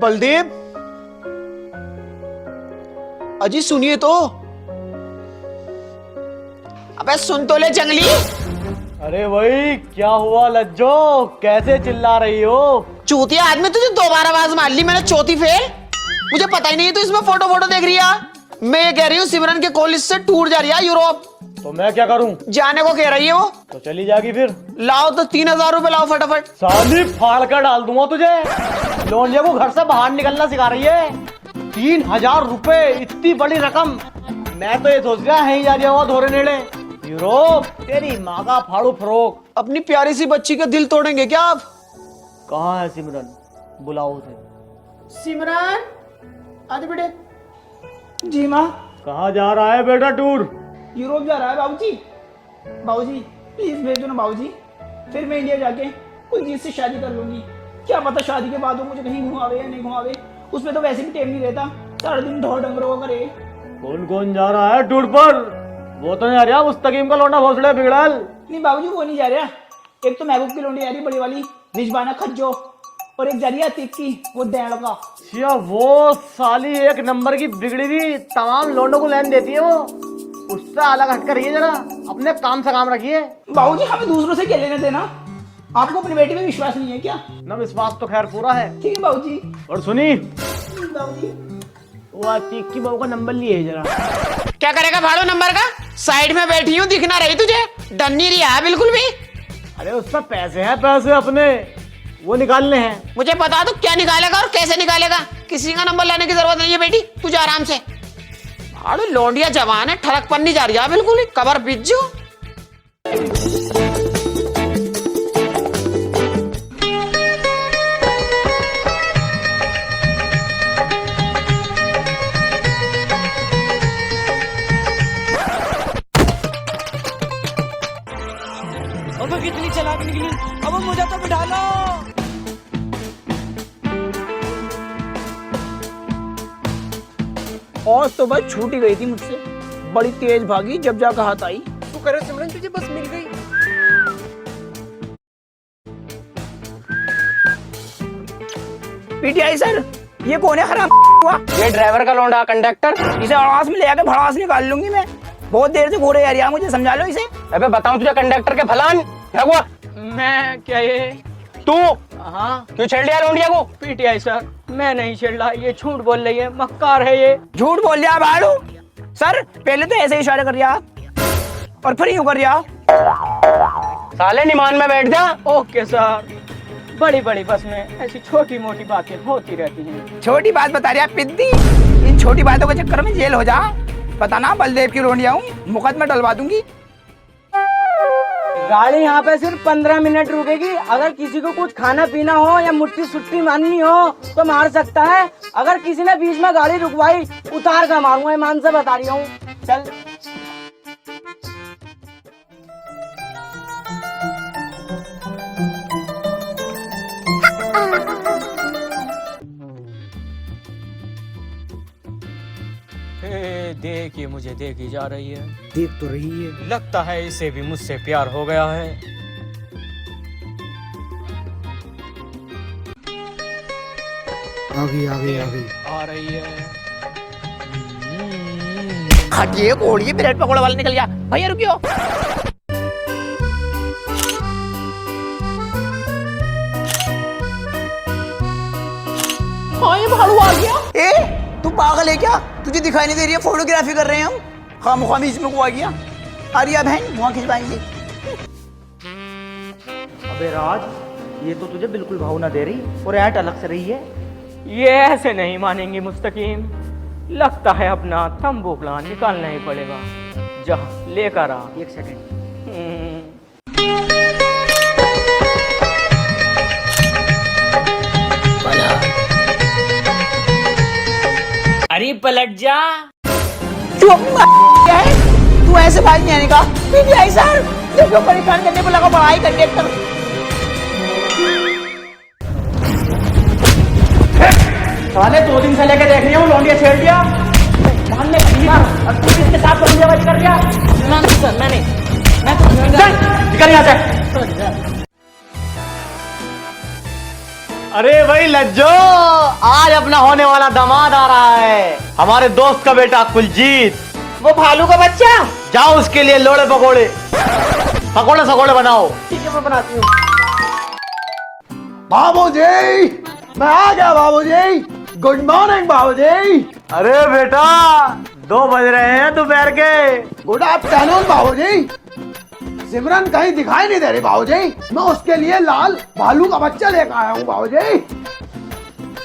बलदेव, अजी सुनिए तो। अबे सुन तो ले जंगली। अरे भाई क्या हुआ लज्जो, कैसे चिल्ला रही हो? चूतिया आदमी, तुझे 2 बार आवाज मार ली मैंने, चौथी फेल। मुझे पता ही नहीं है तू इसमें फोटो देख रही है। मैं ये कह रही हूँ सिमरन के कॉलेज से टूर जा रही है यूरोप। तो मैं क्या करूं? जाने को कह रही है वो। तो चली जाएगी फिर। लाओ तो 3000 रुपए लाओ फटाफट। साली फाड़ कर डाल दूंगा तुझे। लोनिया को घर से बाहर निकलना सिखा रही है। 3000 रुपए, इतनी बड़ी रकम। मैं तो ये सोच रहा है ही जा रहा धोरे नेड़े यूरोप। तेरी माँ का फाड़ू फरोक। अपनी प्यारी सी बच्ची का दिल तोड़ेंगे क्या आप? कहाँ है सिमरन? बुलाओ उसे। सिमरन आजा बेटे। जी माँ। कहाँ जा रहा है बेटा टूर? यूरोप जा रहा है बाबूजी। बाबूजी प्लीज भेज दो ना बाबूजी, फिर मैं इंडिया जाके कोई चीज से शादी कर लूंगी। क्या पता शादी के बाद वो मुझे कहीं घुमावे या नहीं घुमावे। उसमें तो वैसे भी टाइम नहीं रहता, सारा दिन ढोर डंगरों का करे। कौन कौन जा रहा है टूर पर? वो तो नहीं आ रहा मुस्तकीम का लौंडा भोसड़े बिगड़ल। नहीं बाबूजी वो नहीं जा रहा। एक तो महबूब की लोंडी आ रही बड़ी वाली रिजवाना खज्जो, और एक जा रही है अतीक की वो डैड का। या वो साली एक नंबर की बिगड़ी हुई तमाम लोंडों को लेन देती है वो। उससे अलग हटकर रहिए जरा, अपने काम से काम रखिए। बाबूजी हमें दूसरों से क्या लेना देना? आपको अपनी बेटी में विश्वास नहीं है क्या? न विश्वास तो खैर पूरा है। ठीक है बाबूजी। और सुनी, बाबूजी वो अतीक की बहू का नंबर लिए जरा। क्या करेगा भाड़ो नंबर का? साइड में बैठी हूँ, दिख ना रही तुझे? डर नहीं रही है बिल्कुल भी। अरे उस पर पैसे हैं, पैसे अपने वो निकालने हैं। मुझे बता दो क्या निकालेगा और कैसे निकालेगा। किसी का नंबर लेने की जरूरत नहीं है बेटी, तुझे आराम से। भाड़ो लौंडिया जवान है, ठड़क पर नहीं जा रही है बिल्कुल ही, कबर बिज्जू। अब कितनी चालाक निकली, अब मुझे तो बिठा लो। और तो बस छूट ही गई थी मुझसे, बड़ी तेज भागी जब जाकर हाथ आई। तू करे सिमरन, तुझे बस मिल गई। पीटीआई सर, ये कौन है खराब हुआ? ये ड्राइवर का लौंडा कंडक्टर। इसे आवाज में ले आकर भड़ास निकाल लूंगी मैं। बहुत देर से घूरे यार, मुझे समझा लो इसे। अबे बताऊं तुझे कंडक्टर के फलान क्या हुआ? मैं क्या ये? तू हाँ क्यों छेड़ लिया लौंडिया को? पीटीआई सर, मैं नहीं छेड़ रहा, ये झूठ बोल रही है, मक्कार है ये। झूठ बोल दिया भाड़ू सर। पहले तो ऐसे इशारे कर दिया और फिर यूं कर दिया। साले निमान में बैठ जा। Okay sir. बड़ी बड़ी बस में ऐसी छोटी मोटी बातें होती रहती हैं। छोटी बात बता रही है पिद्दी, इन छोटी बातों के चक्कर में जेल हो जा। पता ना बलदेव की रोंडिया हूँ, मुकदमा डलवा दूंगी। गाड़ी यहाँ पे सिर्फ 15 मिनट रुकेगी। अगर किसी को कुछ खाना पीना हो या मुट्ठी सुट्टी मारनी हो तो मार सकता है। अगर किसी ने बीच में गाड़ी रुकवाई, उतार कर मारूंगा, ईमान से बता रही हूँ। चल देख, ये मुझे देखी जा रही है। देख तो रही है। लगता है इसे भी मुझसे प्यार हो गया है। आ गई आ गई आ गई। आ रही है। हटिए कोड़िए, ब्रेड पकौड़ा वाला निकल गया। भैया रुकियो। हाँ ये भाड़ू आ गया। ए तू पागल है क्या? तुझे दिखाई नहीं दे रही है? फोटोग्राफी कर रहे हैं हम। खामोखा बीच में को आ गया। अरिया बहन वहाँ खिंचवाएंगे। अबे राज, ये तो तुझे बिल्कुल भाव ना दे रही और ऐट अलग से रही है। ये ऐसे नहीं मानेंगे मुस्तकीम। लगता है अपना तंबू प्लान निकालना ही पड़ेगा। जा लेकर आ। एक सेकंड। अरे पलट जा। क्या है? तू ऐसे बात नहीं आने का। पीटीआई सर, देखो परेशान करने को लगा पढ़ाई कंडक्टर। साले 2 दिन से लेके देख रही हूँ, लौंडिया छेड़ दिया। मानने अब तू इसके साथ लौंडियाबाजी कर दिया। नहीं सर, मैं नहीं। मैं निकल यहाँ से। अरे भाई लज्जो, आज अपना होने वाला दामाद आ रहा है, हमारे दोस्त का बेटा कुलजीत। वो भालू का बच्चा। जाओ उसके लिए लोड़े पकोड़े पकोड़े सकोड़े बनाओ। ठीक है मैं बनाती हूँ। बाबूजी, मैं आ गया बाबूजी। गुड मॉर्निंग बाबूजी। अरे बेटा 2 बज रहे हैं दोपहर के। गुड आफ्टरनून बाबूजी। सिमरन कहीं दिखाई नहीं दे रही बाबूजी। मैं उसके लिए लाल भालू का बच्चा लेकर आया हूँ बाबूजी।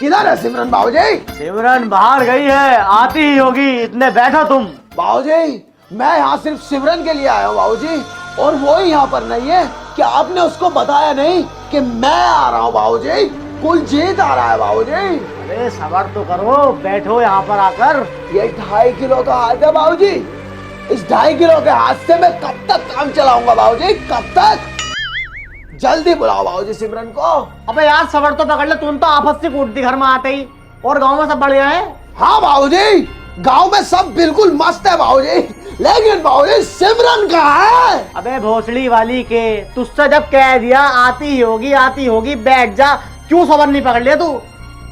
किधर है सिमरन बाबूजी? सिमरन बाहर गई है, आती ही होगी, इतने बैठो तुम। बाबूजी, मैं यहाँ सिर्फ सिमरन के लिए आया हूँ बाबूजी, और वो ही यहाँ पर नहीं है। क्या आपने उसको बताया नहीं कि मैं आ रहा हूँ बाबूजी? कुलजीत आ रहा है बाबूजी। अरे सबर तो करो, बैठो यहाँ पर आकर। ये 2.5 किलो का हाथ है बाबूजी। इस 2.5 किलो के हाथ से मैं कब तक काम चलाऊंगा बाबूजी? कब तक? जल्दी बुलाओ बाबूजी सिमरन को। अबे यार सबर तो पकड़ ले, तुम तो आफत से कूटती घर में आते ही। और गांव में सब बढ़िया है? हाँ बाबूजी, गांव में सब बिल्कुल मस्त है बाबूजी, लेकिन बाबूजी सिमरन कहाँ है? अबे भोसड़ी वाली के, तुझसे जब कह दिया आती ही होगी, बैठ जा। क्यों सबर नहीं पकड़ लिया तू?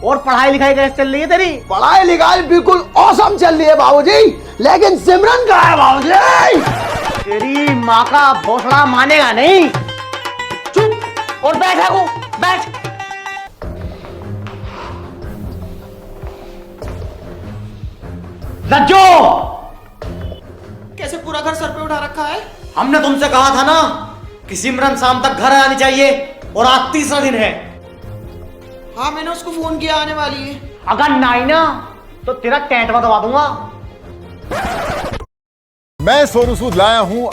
और पढ़ाई लिखाई कैसे चल रही है तेरी? पढ़ाई लिखाई बिल्कुल औसम चल रही है बाबूजी, लेकिन सिमरन कहाँ है बाबूजी? तेरी माँ का भोसड़ा मानेगा नहीं। चुप और बैठ को बैठ। लज्जो, कैसे पूरा घर सर पे उठा रखा है? हमने तुमसे कहा था ना कि सिमरन शाम तक घर आनी चाहिए, और आज 3रा दिन है। हाँ मैंने उसको फोन किया, आने वाली है। अगर नहीं ना तो तेरा टैटवा दबा दूंगा। मैं सोनू सूद लाया हूं।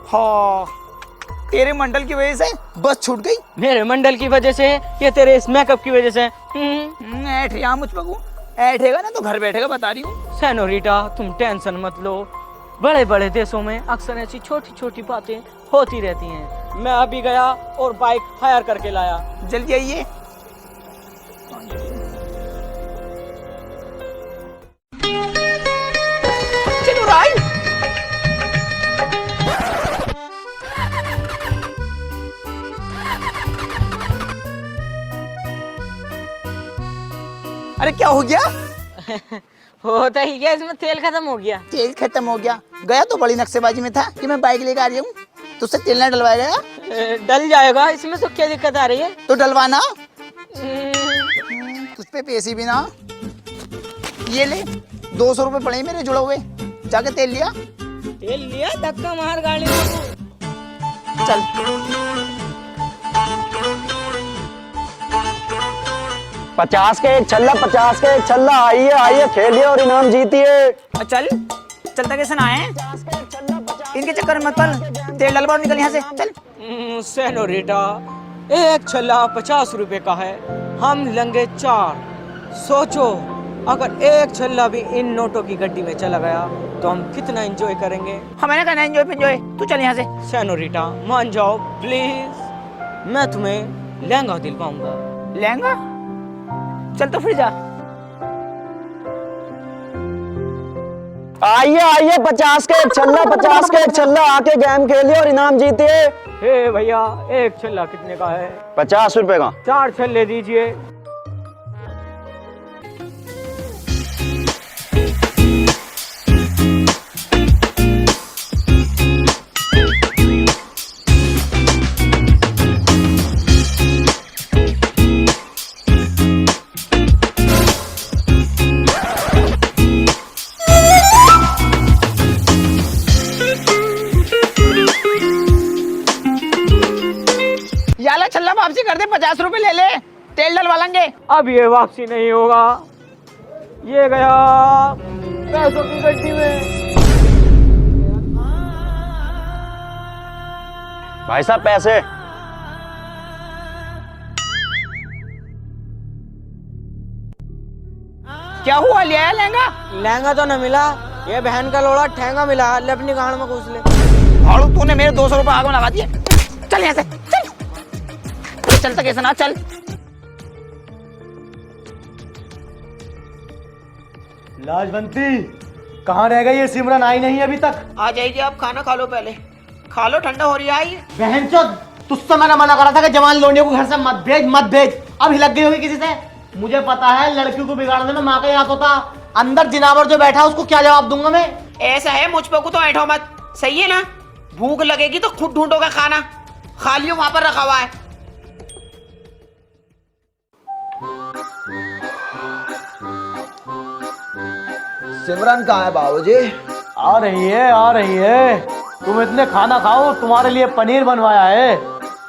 हाँ, तेरे मंडल की वजह से बस छूट गई। मेरे मंडल की वजह से या तेरे इस मेकअप की वजह से? ऐठिया मुझ पकू, ऐठेगा ना तो घर बैठेगा, बता रही हूँ। सेनोरिटा तुम टेंशन मत लो, बड़े बड़े देशों में अक्सर ऐसी छोटी छोटी बातें होती रहती हैं। मैं अभी गया और बाइक हायर करके लाया। जल्दी आइए। चलो राय। अरे क्या हो गया? होता ही क्या, इसमें तेल खत्म हो गया। तेल खत्म हो गया? गया तो बड़ी नक्शेबाजी में था कि मैं बाइक लेकर आ रही हूँ, तुझसे तेल ना डलवाया गया? डल जाएगा, इसमें तो क्या दिक्कत आ रही है? तो डलवाना। तुझ पे पैसे भी ना। ये ले 200 रुपए पड़े मेरे जुड़े हुए, जाके तेल लिया। तेल लिया? धक्का मार गाड़ी में। चल 50 के एक छल्ला, 50 के एक छल्ला। आइए आइए खेलिए और इनाम जीतिए। चल चलता कैसे ना है? इनके चक्कर में मत पड़, तेल डलवा और निकल यहाँ से। चल। सेनोरिटा, एक छल्ला 50 रुपए का है, हम लेंगे 4। सोचो अगर एक छल्ला भी इन नोटों की गड्डी में चला गया तो हम कितना एंजॉय करेंगे। हमें करना एंजॉय एंजॉय, तू चल यहाँ से। सेनोरिटा मान जाओ प्लीज, मैं तुम्हें लहंगा दिलवाऊंगा। लहंगा? चल तो फिर जा। आइए आइए 50 के एक छल्ला, 50 के एक छल्ला। आके गेम खेलिए और इनाम जीतिए। हे भैया, एक छल्ला कितने का है? 50 रुपए का। 4 छल्ले दीजिए। याला छल्ला वापसी कर दे, 50 रुपए ले ले, तेल डलवा लेंगे। अब ये वापसी नहीं होगा, ये गया पैसों की गड्डी में। भाई साहब पैसे। क्या हुआ, ले आया लहंगा? लहंगा तो न मिला, ये बहन का लोड़ा ठेंगा मिला। ले अपनी गाड़ में घुस ले। भाड़ू तूने मेरे 200 रुपए आग में लगा दिए। चल यहाँ से, चल। चलता कैसे ना, चल। लाजवंती, कहाँ रह गई ये सिमरन? आई नहीं अभी तक। आ जाएगी, आप खाना खा लो, पहले खा लो, ठंडा हो रही है। आई बहनचोद, तुझसे मैंने मना करा था कि जवान लोनियों को घर से मत भेज मत भेज। अब हिलक गई होगी किसी से। मुझे पता है लड़कियों को बिगाड़ने में माँ का ही हाथ होता। अंदर जिनावर जो बैठा उसको क्या जवाब दूंगा मैं। ऐसा है, मुझ पर को तो ऐठो मत, सही है ना? भूख लगेगी तो खुद ढूंढोगा खाना, खाली वहां पर रखा हुआ है। सिमरन कहाँ है बाबूजी? आ रही है। तुम इतने खाना खाओ, तुम्हारे लिए पनीर बनवाया है।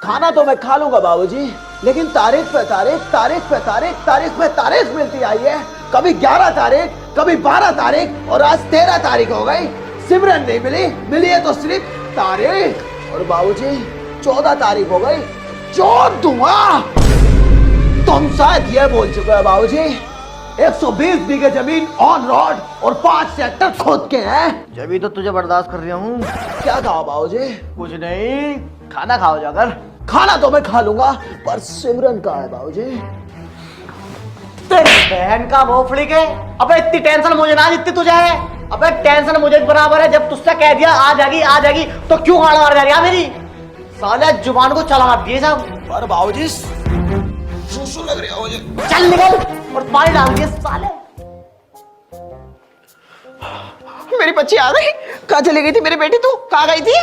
खाना तो मैं खा लूंगा बाबूजी, लेकिन तारीख पे तारीख मिलती आई है। कभी 11 तारीख, कभी 12 तारीख और आज 13 तारीख हो गई। सिमरन नहीं मिली है तो सिर्फ तारीख। और बाबूजी 14 तारीख हो गई, चोट दूंगा। तुम शायद ये बोल चुके हो बाबूजी 120 बीघे जमीन ऑन रोड और 5 सेक्टर खोद के हैं। जब तो तुझे बर्दाश्त कर रहा हूँ। क्या कहा बाबूजी? कुछ नहीं, खाना खाओ जाकर। खाना तो मैं खा लूंगा, पर सिमरन कहाँ है बाबूजी? तेरी बहन का भोफड़ी के। अबे इतनी टेंशन मुझे ना जितनी तुझे है। अबे टेंशन मुझे बराबर है। जब तुझसे कह दिया आ जाएगी तो क्यों गाड़ मार जा रही है मेरी? साले जुबान को चला मत दिए सब। पर बाबूजी सुसु लग रही है मुझे। चल निकल और पानी डाल दिए साले। मेरी बच्ची आ गई। कहाँ चली गई थी मेरी बेटी? तू कहाँ गई थी?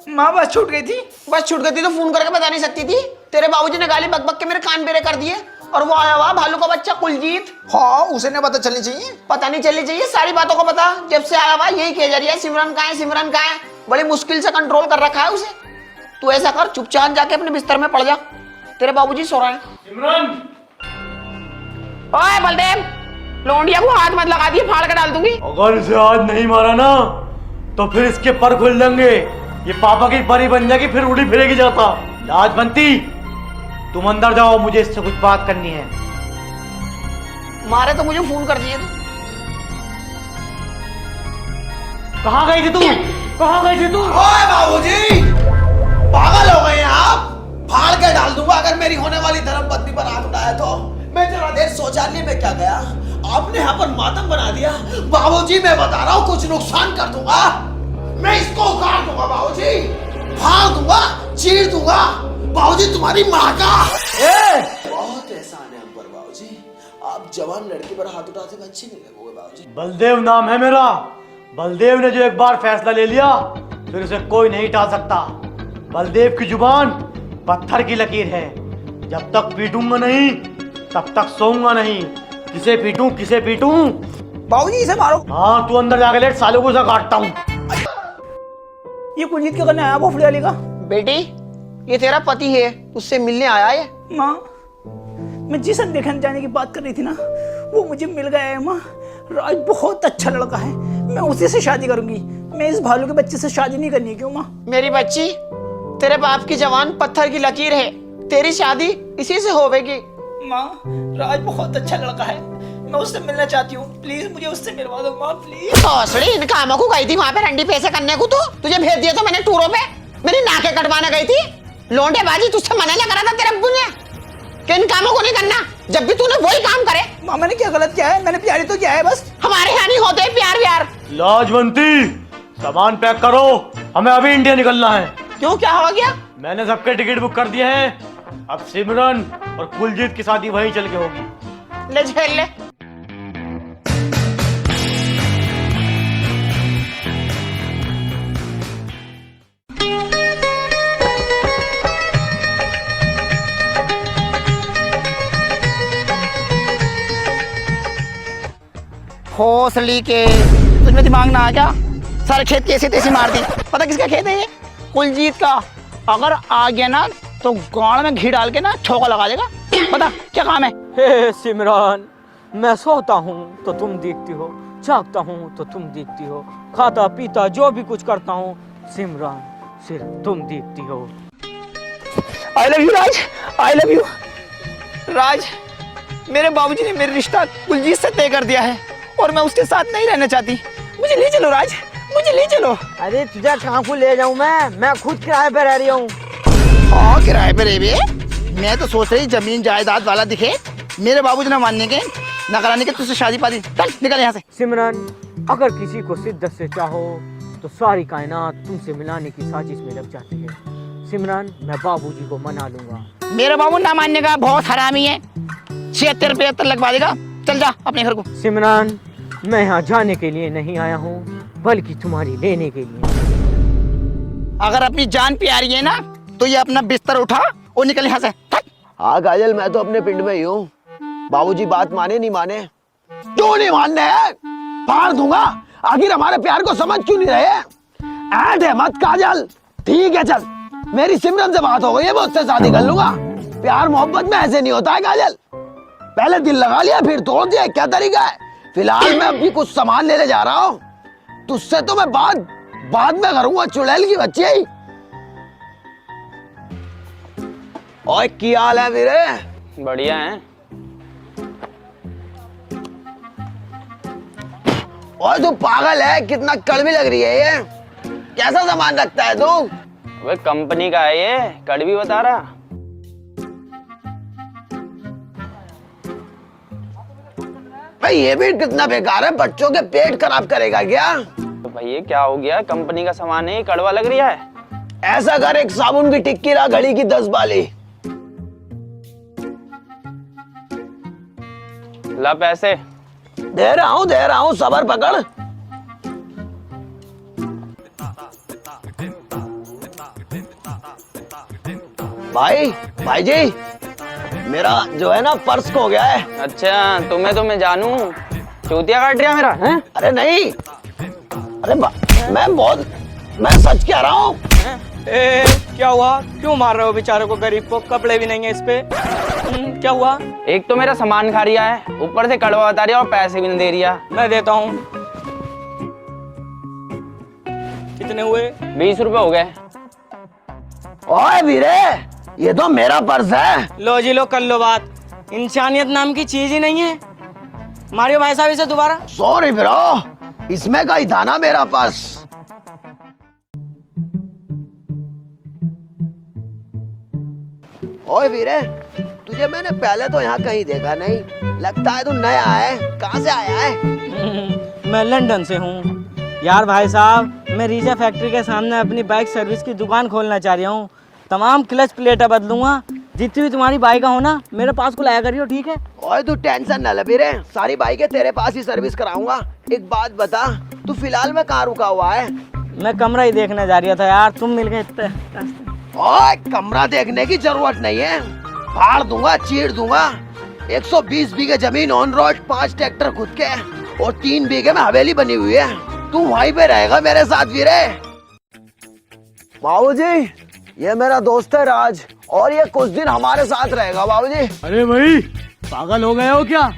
माँ बस छूट गई थी। बस छूट गई थी तो फोन करके बता नहीं सकती थी? तेरे बाबूजी ने गाली बक बक के मेरे कान बेरे कर दिए। और वो आया हुआ भालू का बच्चा कुलजीत। हाँ, उसे नहीं पता चलनी चाहिए। पता नहीं चलनी चाहिए, सारी बातों को पता। जब से आया हुआ यही कह जा रही है सिमरन कहाँ है। बड़ी मुश्किल से कंट्रोल कर रखा है उसे। तू ऐसा कर, चुपचाप जाके अपने बिस्तर में पड़ जा, तेरे बाबूजी सो रहे हैं। सिमरन, ओए बलदेव, लौंडिया को हाथ मत लगा दिए, फाड़ के डाल दूंगी। अगर इसे आज नहीं मारा ना तो फिर इसके पर खुल देंगे। ये पापा की परी बन जाएगी, फिर उड़ी फिरेगी जाता। लाजवंती, तुम अंदर जाओ, मुझे इससे कुछ बात करनी है। मारे तो मुझे फोन कर दिए। कहाँ गई थी तू? ओए बाबूजी, पागल हो गए हैं आप? फाड़ के डाल दूंगा अगर मेरी होने वाली धर्मपत्नी पर हाथ उठाया तो। मैं जरा देर शौचालय में क्या गया, आपने यहाँ पर मातम बना दिया। बाबूजी मैं बता रहा हूँ कुछ नुकसान कर दूंगा। मैं इसको उखाड़ दूंगा बाबूजी, फाड़ दूंगा, चीर दूंगा। बाबूजी तुम्हारी माँ का बहुत एहसान है हम पर बाबूजी। आप जवान लड़की पर हाथ उठाते हुए अच्छी नहीं लगोगे बाबूजी। बलदेव नाम है मेरा। बलदेव ने जो एक बार फैसला ले लिया फिर उसे कोई नहीं टाल सकता। बलदेव की जुबान पत्थर की लकीर है। जब तक पीटूंगा नहीं तब तक सोऊंगा नहीं। किसे पीटूं? बाबूजी इसे मारो। हाँ, तू अंदर जाके लेट, सालों को उसे काटता हूँ। ये कुलजीत क्या करने आया भोफड़ी वाली का? बेटी, ये तेरा पति है, उससे मिलने आया है। माँ, मैं जिस देखने जाने की बात कर रही थी ना, वो मुझे मिल गया है माँ। राज बहुत अच्छा लड़का है, मैं उसी से शादी करूंगी। मैं इस भालू के बच्चे से शादी नहीं करनी है। क्यों माँ? मेरी बच्ची, तेरे बाप की जवान पत्थर की लकीर है, तेरी शादी इसी से होवेगी। माँ, राज बहुत अच्छा लड़का है, मैं उससे मिलना चाहती हूँ। प्लीज मुझे उससे मिलवा दो माँ, प्लीज। औसड़ी इन कामों को गई थी वहाँ पे रंडी पैसे करने को। तो तुझे भेज दिया था मैंने टूरों पे, मेरी नाके कटवाने गई थी। लोंडेबाजी तुझसे मना ना करा था तेरे अब्बू ने कि इन कामों को नहीं करना। जब भी तूने वही काम करे। माँ, मैंने क्या गलत किया है? मैंने प्यारी तो किया है बस। हमारे यहाँ नहीं होते प्यार व्यार। लाजवंती, सामान पैक करो, हमें अभी इंडिया निकलना है। क्यों, क्या हो गया? मैंने सबके टिकट बुक कर दिए हैं। अब सिमरन और कुलजीत की शादी वहीं चल के होगी। ले झेल ले। भोसड़ी के, तुझमें दिमाग ना आ क्या? सारे खेत कैसे तैसे मार दी। पता किसका खेत है ये? कुलजीत का। अगर आ गया ना तो गाड़ में घी डाल के ना ठोका लगा देगा। पता क्या काम है? हे सिमरन, मैं सोता हूँ तो तुम देखती हो, जागता हूँ तो तुम देखती हो, खाता पीता जो भी कुछ करता हूँ सिमरन सिर्फ तुम देखती हो। I love you Raj, I love you Raj. मेरे बाबूजी ने मेरा रिश्ता कुलजीत से तय कर दिया है और मैं उसके साथ नहीं रहना चाहती। मुझे ले चलो राज, मुझे ले चलो। अरे तुझे कहाँ को ले जाऊँ मैं खुद किराए पे रह रही हूँ। हाँ, किराए पे रह बे। मैं तो सोच रही जमीन जायदाद वाला दिखे। मेरे बाबूजी ने मानने के ना कराने के तुझसे शादी पादी। चल निकल यहाँ से। सिमरन, अगर किसी को शिद्दत से चाहो तो सारी कायनात तुमसे मिलाने की साजिश में लग जाती है। सिमरन, मैं बाबूजी को मना लूंगा। मेरा बाबू ना मानने का, बहुत हरामी है। 76-75 लगवा देगा। चल जा अपने घर को। सिमरन, मैं यहाँ जाने के लिए नहीं आया हूँ, बल्कि तुम्हारी लेने के लिए। अगर अपनी जान प्यारी है ना तो ये अपना बिस्तर उठा और निकल यहाँ से। हाँ काजल, मैं तो अपने पिंड में ही हूँ। बाबूजी बात माने नहीं माने। क्यों नहीं मानने हैं? फाड़ दूंगा। आखिर हमारे प्यार को समझ क्यों नहीं रहे? ऐड है मत काजल। ठीक है चल, मेरी सिमरन से बात हो गई है, मैं उससे शादी कर लूंगा। प्यार मोहब्बत में ऐसे नहीं होता है काजल। पहले दिल लगा लिया फिर तोड़ दिया, क्या तरीका है? फिलहाल मैं अभी कुछ सामान लेने जा रहा हूँ। तुझसे तो मैं बाद में करूंगा, चुड़ैल की बच्ची। और क्या हाल है वीरे? बढ़िया है। और तू पागल है, कितना कड़वी लग रही है ये। कैसा सामान रखता है तू? वे कंपनी का है ये, कड़वी बता रहा। भाई ये भी कितना बेकार है, बच्चों के पेट खराब करेगा क्या? तो भैया क्या हो गया? कंपनी का सामान है, कड़वा लग रहा है। ऐसा कर, एक साबुन की टिक्की ला, घड़ी की 10 बाली। ला पैसे। दे रहा हूँ, सबर पकड़। भाई जी, मेरा जो है ना पर्स खो गया है। अच्छा, तुम्हें तो मैं जानू, चूतिया काट रहा मेरा है? अरे नहीं, अरे मैं सच कह रहा हूँ। क्या हुआ? क्यों मार रहे हो बेचारे को, गरीब को? कपड़े भी नहीं है इस पे। क्या हुआ? एक तो मेरा सामान खा रिया है, ऊपर से कड़वा बता रही है और पैसे भी नहीं दे रिया। मैं देता हूँ। कितने हुए? 20 रुपए हो गए। ओए वीरे, ये तो मेरा पर्स है। लो जी लो, कर लो बात। इंसानियत नाम की चीज ही नहीं है। मारियो भाई साहब इसे दोबारा। सॉरी ब्रो, इसमें का ही था ना मेरा पर्स। ओए वीरे, तुझे मैंने पहले तो यहाँ कहीं देखा नहीं, लगता है तू नया है। कहाँ से आया है? मैं लंदन से हूँ। यार भाई साहब, मैं रीजा फैक्ट्री के सामने अपनी बाइक सर्विस की दुकान खोलना चाह रहा हूँ। तमाम क्लच प्लेटें बदलूंगा। जितनी भी तुम्हारी बाइक हो ना, मेरे पास को लाया करियो, ठीक है? ओए तू टेंशन न ले वीरे, सारी बाइकें तेरे पास ही सर्विस कराऊंगा। एक बात बता, तू फिलहाल में कहाँ रुका हुआ है? मैं कमरा ही देखने जा रहा था यार, तुम मिल गए इतने रास्ते। ओए कमरा देखने की जरूरत नहीं है, फाड़ दूंगा, चीर दूंगा। 120 बीघे जमीन ऑन रोड, 5 ट्रैक्टर खुद के और 3 बीघे में हवेली बनी हुई है। तू वहीं पे रहेगा मेरे साथ वीरे। बाबूजी, ये मेरा दोस्त है राज, और ये कुछ दिन हमारे साथ रहेगा बाबूजी। अरे भाई, पागल हो गए हो क्या?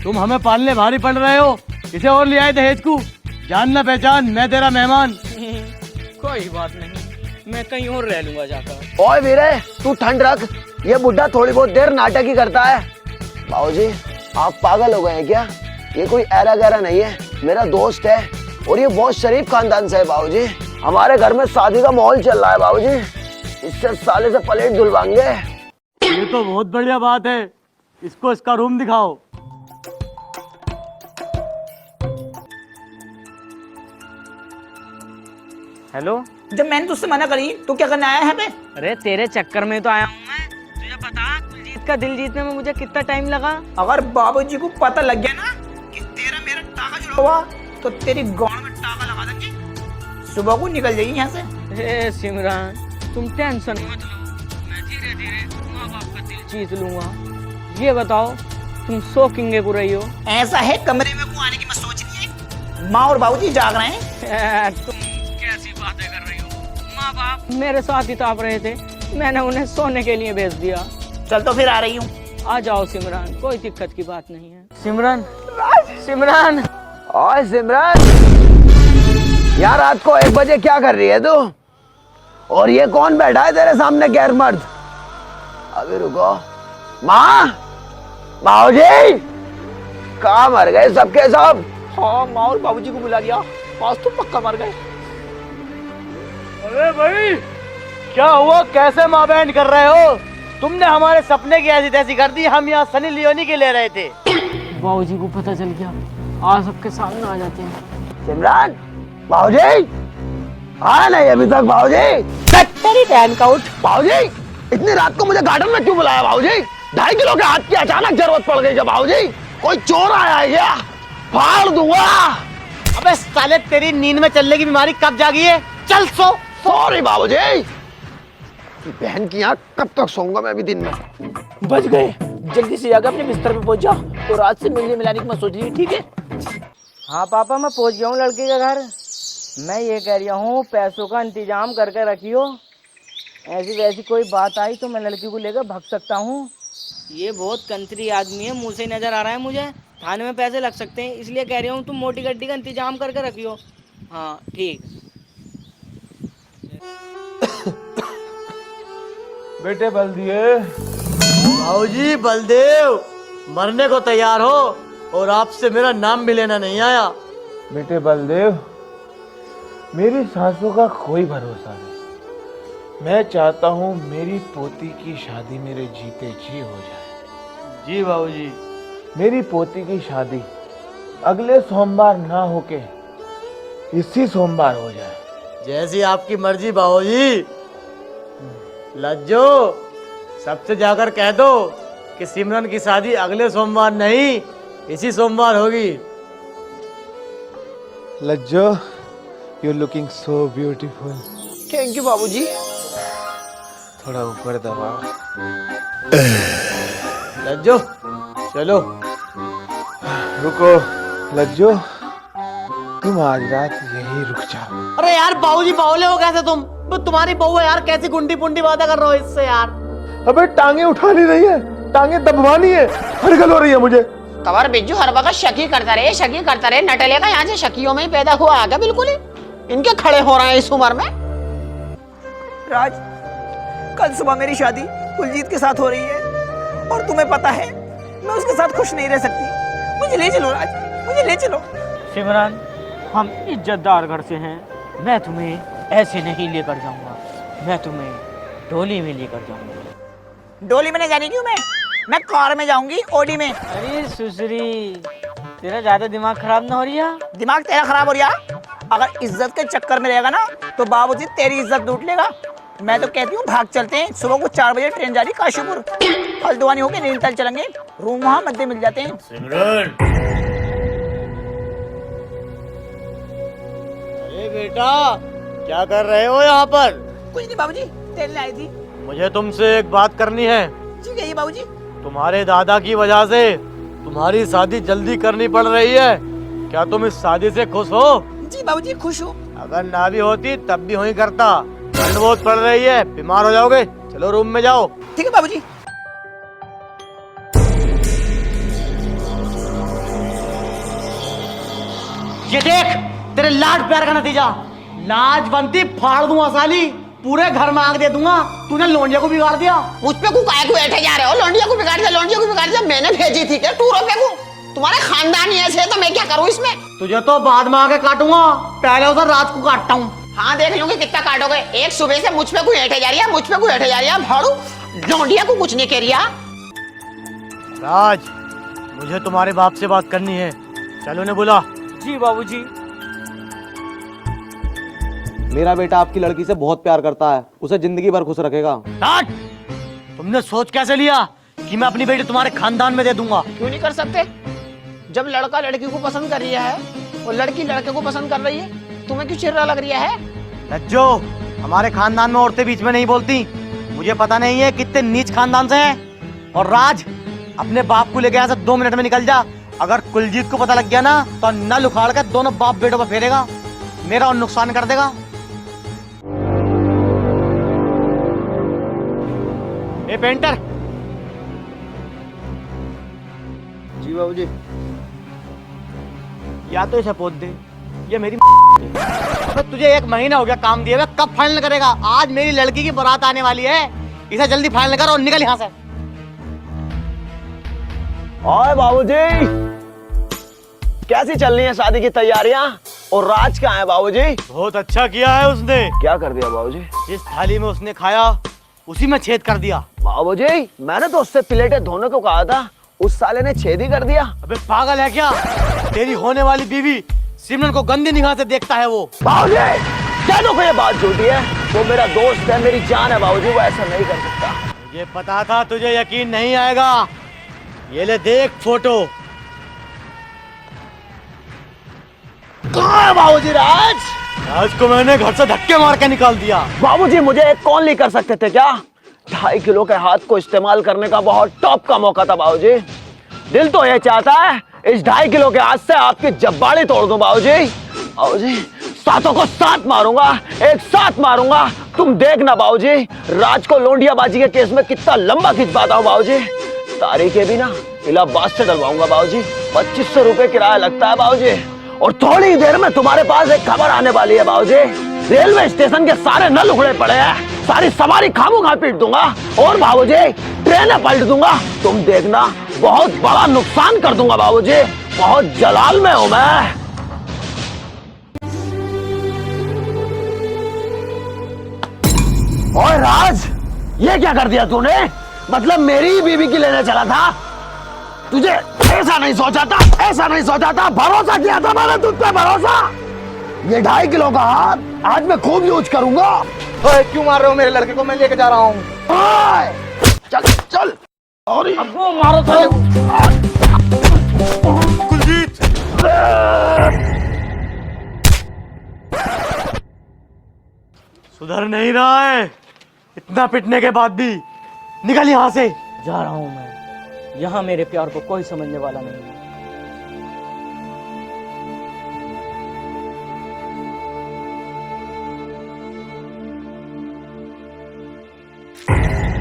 तुम हमें पालने भारी पड़ रहे हो। इसे और ले आए दहेज को। जान ना पहचान, मैं तेरा मेहमान। कोई बात नहीं, मैं कहीं और रह लूंगा जाकर। ओए वीरे, तू ठंड रख, ये बुड्ढा थोड़ी बहुत देर नाटक ही करता है। बाबूजी, आप पागल हो गए हैं क्या? ये कोई ऐरा गैरा नहीं है, मेरा दोस्त है और ये बहुत शरीफ खानदान से है बाबूजी। हमारे घर में शादी का माहौल चल रहा है बाबूजी, इससे साले से प्लेट धुलवाएंगे। ये तो बहुत बढ़िया बात है, इसको इसका रूम दिखाओ। हेलो, जब मैंने तुझसे मना करी तो क्या करने आया है यहाँ पे? अरे तेरे चक्कर में तो आया हूँ मैं। तुझे पता कुलजीत का दिल जीतने में मुझे कितना टाइम लगा? अगर बाबूजी को पता लग गया ना कि तेरा मेरा टाका जुड़ा हुआ तो तेरी गांड में टाका लगा देंगे। सुबह को निकल जाएगी यहाँ से। ए सिमरन, तुम टेंशन मत लो, मैं धीरे धीरे माँ बाप का दिल जीत लूंगा। ये बताओ, तुम सो किंगे को रही हो? ऐसा है, कमरे में को आने की मत सोच रही है। माँ और बाबूजी जाग रहे हैं। तुम कैसी बातें कर रही हो? माँ बाप मेरे साथ ही ताप रहे थे, मैंने उन्हें सोने के लिए भेज दिया। चल तो फिर आ रही हूँ। आ जाओ सिमरन, कोई दिक्कत की बात नहीं है। सिमरन, सिमरन, ओए सिमरन, यार रात को 1 बजे क्या कर रही है तू? और ये कौन बैठा है तेरे सामने गैर मर्द? अभी रुको। माँ, बाबूजी, कहाँ मर गए सबके सब? हाँ, माँ और बाबूजी को बुला लिया, आज तो पक्का मर गए। अरे भाई, क्या हुआ? कैसे माँ बहन कर रहे हो? तुमने हमारे सपने की ऐसी तैसी कर दी। हम यहाँ सनी लियोनी के ले रहे थे। बाबूजी को पता चल गया, आज सबके सामने आ जाते हैं। सिमरन, बाबूजी, आया नहीं अभी तक बाबूजी? तेरी बहन का उठ। बाबूजी इतनी रात को मुझे गार्डन में क्यों बुलाया बाबूजी? 2.5 किलो के हाथ की अचानक जरूरत पड़ गई क्या बाबूजी? कोई चोर आया है क्या? फाड़ दूंगा। अबे साले तेरी नींद में चलने की बीमारी कब जागी है? चल सो। सॉरी बाबूजी। बहन की यहाँ कब तक सोऊंगा मैं अभी दिन में? बच गए। जल्दी से जाकर अपने बिस्तर पे पहुंच जाओ और रात से मिलने मिलाने की मत सोच रही, ठीक है? हाँ पापा, मैं पहुंच गया हूँ लड़के के घर। मैं ये कह रहा हूँ पैसों का इंतजाम करके रखियो, ऐसी वैसी कोई बात आई तो मैं लड़की को लेकर भाग सकता हूँ। ये बहुत कंत्री आदमी है, मुंह से नजर आ रहा है मुझे, थाने में पैसे लग सकते हैं, इसलिए कह रहा हूँ तुम मोटी गड्डी का इंतजाम करके रखियो। हाँ ठीक। बेटे बल्दिए, भाऊजी बलदेव मरने को तैयार हो और आपसे मेरा नाम भी लेना नहीं आया। बेटे बलदेव, मेरी सांसों का कोई भरोसा नहीं। मैं चाहता हूँ मेरी पोती की शादी मेरे जीते जी हो जाए। जी भाऊजी। मेरी पोती की शादी अगले सोमवार ना होके इसी सोमवार हो जाए। जैसी आपकी मर्जी भाऊजी। लज्जो सबसे जाकर कह दो कि सिमरन की शादी अगले सोमवार नहीं इसी सोमवार होगी। लज्जो, you're looking so beautiful. Thank you बाबूजी। थोड़ा ऊपर दबाओ। लज्जो चलो। रुको लज्जो, तुम आज रात यहीं रुक जाओ। अरे यार बाबूजी बावले हो कैसे तुम? वो तुम्हारी बहू है यार, कैसी गुंडी पुंडी बातें कर रहे हो इससे यार। अबे टांगे उठानी नहीं है, टांगे दबवानी है। हरकत हो रही है मुझे। कवर बिज्जू हर वक्त शकी करता रहे नटले का यहाँ से शकियों में ही पैदा हुआ आगे बिल्कुल ही इनके खड़े हो रहे हैं इस उम्र में। राज, कल सुबह मेरी शादी कुलजीत के साथ हो रही है और तुम्हें पता है मैं उसके साथ खुश नहीं रह सकती। मुझे ले चलो राज, मुझे ले चलो। सिमरन, हम इज्जतदार घर से हैं, मैं तुम्हें ऐसे नहीं लेकर जाऊंगा, मैं तुम्हें डोली में लेकर जाऊंगा। डोली में नहीं जाने क्यों? मैं कार में जाऊंगी, ओडी में। अरे सुसरी, तेरा ज्यादा दिमाग खराब ना हो रही है? दिमाग तेरा खराब हो रहा है? अगर इज्जत के चक्कर में रहेगा ना तो बाबूजी तेरी इज्जत लूट लेगा। मैं तो कहती हूँ भाग चलते हैं। सुबह को 4 बजे ट्रेन जा रही काशीपुर, हल्द्वानी होके नैनीताल चलेंगे, रूम वहाँ मध्य मिल जाते हैं। सिमरन, अरे बेटा क्या कर रहे हो यहाँ पर? कुछ नहीं बाबूजी, टहलने आई थी। मुझे तुमसे एक बात करनी है। जी कहिए बाबूजी। तुम्हारे दादा की वजह से तुम्हारी शादी जल्दी करनी पड़ रही है, क्या तुम इस शादी से खुश हो? जी बाबूजी खुश हूँ। अगर ना भी होती तब भी वही करता। ठंड बहुत पड़ रही है, बीमार हो जाओगे। चलो रूम में जाओ। ठीक है बाबूजी। ये देख तेरे लाड प्यार का नतीजा। लाज बनती फाड़ दूंगा साली, पूरे घर में आग दे दूंगा। तूने लोंडिया को बिगाड़ दिया। मुझ पे को काय को बैठे जा रहे हो? लौंडिया को बिगाड़ दिया, मैंने भेजी थी क्या टूरों पे को? तुम्हारे खानदान ही ऐसे है तो मैं क्या करूँ इसमें? तुझे तो बाद में आके काटूंगा, पहले उधर रात को काटता हूँ। हाँ देख लूंगी कितना काटोगे। एक सुबह से मुझ पे कोई बैठे जा रही है, भाड़ू लौंडिया को कुछ नहीं कह रिया। राज, मुझे तुम्हारे बाप से बात करनी है, चलो ने बुला। जी बाबूजी। मेरा बेटा आपकी लड़की से बहुत प्यार करता है, उसे जिंदगी भर खुश रखेगा। राज, तुमने सोच कैसे लिया कि मैं अपनी बेटी तुम्हारे खानदान में दे दूंगा? क्यों नहीं कर सकते? जब लड़का लड़की को पसंद कर रही है और लड़की लड़के को पसंद कर रही है, तुम्हें क्यों चिर्रा लग रही है? लज्जो, हमारे खानदान में औरतें बीच में नहीं बोलती। मुझे पता नहीं है कितने नीच खानदान से हैं। और राज, अपने बाप को लेके यहाँ से 2 मिनट में निकल जा। अगर कुलजीत को पता लग गया ना तो नल उखाड़ कर दोनों बाप बेटों पर फेरेगा, मेरा और नुकसान कर देगा। ए पेंटर। जी बाबूजी। या तो इसे पोत दे, ये मेरी अबे तुझे 1 महीना हो गया काम दिए हुए, कब फाइनल करेगा? आज मेरी लड़की की बारात आने वाली है, इसे जल्दी फाइनल कर और निकल यहाँ से। ओए बाबूजी, कैसी चल रही है शादी की तैयारियां? और राज कहाँ है बाबूजी? बहुत अच्छा किया है उसने। क्या कर दिया बाबूजी? जिस थाली में उसने खाया उसी में छेद कर दिया। बाबूजी, मैंने तो उससे प्लेटें धोने को कहा था, उस साले ने छेद ही कर दिया। अबे पागल है क्या? तेरी होने वाली बीवी सिमरन को गंदी निगाह से देखता है वो। बाबूजी, क्या तो ये बात झूठी है? वो मेरा दोस्त है, मेरी जान है बाबूजी, वो ऐसा नहीं कर सकता। मुझे पता था तुझे यकीन नहीं आएगा। ये ले देख फोटो। कहाँ है बाबूजी राज? राज को मैंने घर से धक्के मार के निकाल दिया। बाबूजी मुझे कॉल नहीं कर सकते थे क्या? 2.5 किलो के हाथ को इस्तेमाल करने का बहुत टॉप का मौका था बाबूजी। दिल तो ये चाहता है इस 2.5 किलो के हाथ से आपकी जब्बाड़ी तोड़ दूं बाबूजी। बाबूजी सातों को साथ मारूंगा, एक साथ मारूंगा। तुम देखना बाबूजी, राज को लोंडियाबाजी के केस में कितना लंबा खिंच पाता हूँ बाबूजी। तारीखें भी ना इलाहाबाद से डलवाऊंगा बाबूजी। 2500 रुपए किराया लगता है बाबूजी। और थोड़ी देर में तुम्हारे पास एक खबर आने वाली है बाबूजी। रेलवे स्टेशन के सारे नल उखड़े पड़े हैं, सारी सवारी खामोखा पीट दूंगा और बाबूजी ट्रेनें पलट दूंगा। तुम देखना बहुत बड़ा नुकसान कर दूंगा बाबूजी। बहुत जलाल में हूं मैं। ओए राज, ये क्या कर दिया तूने? मतलब मेरी ही बीवी की लेने चला था? तुझे ऐसा नहीं सोचा था, ऐसा नहीं सोचा था। भरोसा किया था मैंने तुझ पे, भरोसा। ये 2.5 किलो का हाथ आज मैं खूब यूज करूंगा। ओए, क्यों मार रहे हो मेरे लड़के को? मैं लेके जा रहा हूँ। चल चल। और अब वो मारो तो कुलजीत। सुधर नहीं रहा है इतना पिटने के बाद भी। निकल यहाँ से। जा रहा हूँ मैं। यहाँ मेरे प्यार को कोई समझने वाला नहीं है।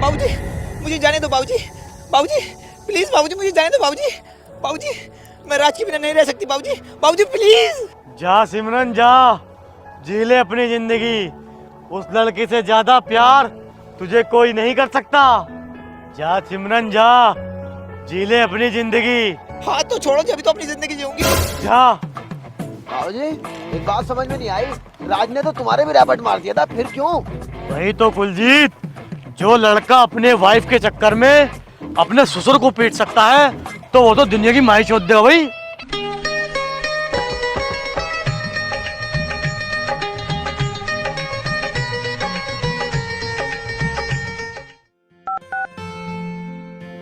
बाबूजी मुझे जाने दो बाबूजी। बाबूजी प्लीज बाबूजी मुझे जाने दो बाबूजी। बाबूजी मैं राज के बिना नहीं रह सकती बाबूजी। बाबूजी प्लीज। जा सिमरन जा, जी ले अपनी जिंदगी। उस लड़की से ज्यादा प्यार तुझे कोई नहीं कर सकता। जा सिमरन जा, जी ले अपनी जिंदगी। हाथ तो छोड़ो, जब तो अपनी जिंदगी जीऊंगी। जा। बाबूजी एक बात समझ में नहीं आई, राज ने तो तुम्हारे भी रैपट मार दिया था, फिर क्यों? वही तो कुलजीत, जो लड़का अपने वाइफ के चक्कर में अपने ससुर को पीट सकता है तो वो तो दुनिया की माई चोद देगा भाई।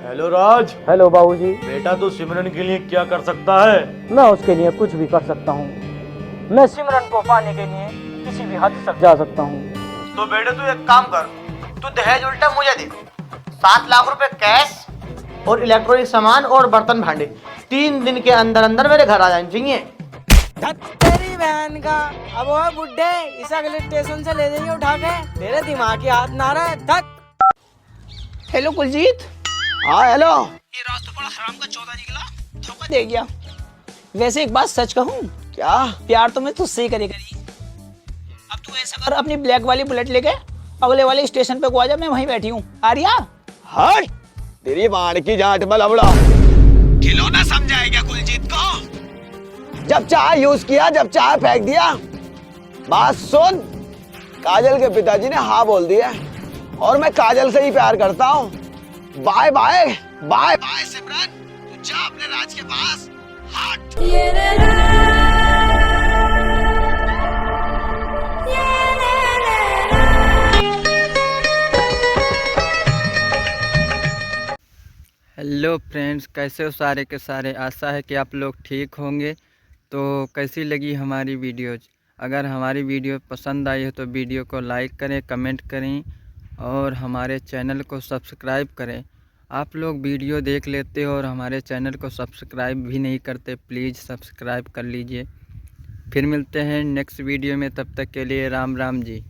हेलो राज। हेलो बाबूजी। बेटा तू सिमरन के लिए क्या कर सकता है? मैं उसके लिए कुछ भी कर सकता हूँ। मैं सिमरन को पाने के लिए किसी भी हद तक जा सकता हूँ। तो बेटे तू एक काम कर, तू दहेज उल्टा मुझे दे। 7 लाख रुपए कैश और इलेक्ट्रॉनिक सामान और बर्तन भांडे 3 दिन के अंदर अंदर मेरे घर आ जाने चाहिए। तेरी बहन का। अब वो बुड्ढे, इस अगले स्टेशन से ले जाइए उठा के। तेरे दिमाग की हाथ ना रहा थक। हेलो कुलजीत। हाँ हेलो। ये राज तो बड़ा हराम का चौधा निकला, धोखा दे गया। वैसे एक बात सच कहूँ, क्या? प्यार तो मैं तुझसे ही करी। अब तू ऐसा कर, अपनी ब्लैक वाली बुलेट लेके अगले वाले स्टेशन पे को आ जा, मैं वहीं बैठी हूँ। आर्या हट, तेरी बाण की जाट में लबड़ा। खिलौना समझाया क्या कुलजीत को? जब चाहे यूज किया, जब चाहे फेंक दिया। बात सुन, काजल के पिताजी ने हाँ बोल दिया और मैं काजल से ही प्यार करता हूँ। बाय बाय बाय बाय सिमरन, तू जा अपने राज के पास। हट। हेलो फ्रेंड्स, कैसे हो सारे के सारे। आशा है कि आप लोग ठीक होंगे। तो कैसी लगी हमारी वीडियोज़? अगर हमारी वीडियो पसंद आई है तो वीडियो को लाइक करें, कमेंट करें और हमारे चैनल को सब्सक्राइब करें। आप लोग वीडियो देख लेते हो और हमारे चैनल को सब्सक्राइब भी नहीं करते, प्लीज़ सब्सक्राइब कर लीजिए। फिर मिलते हैं नेक्स्ट वीडियो में, तब तक के लिए राम राम जी।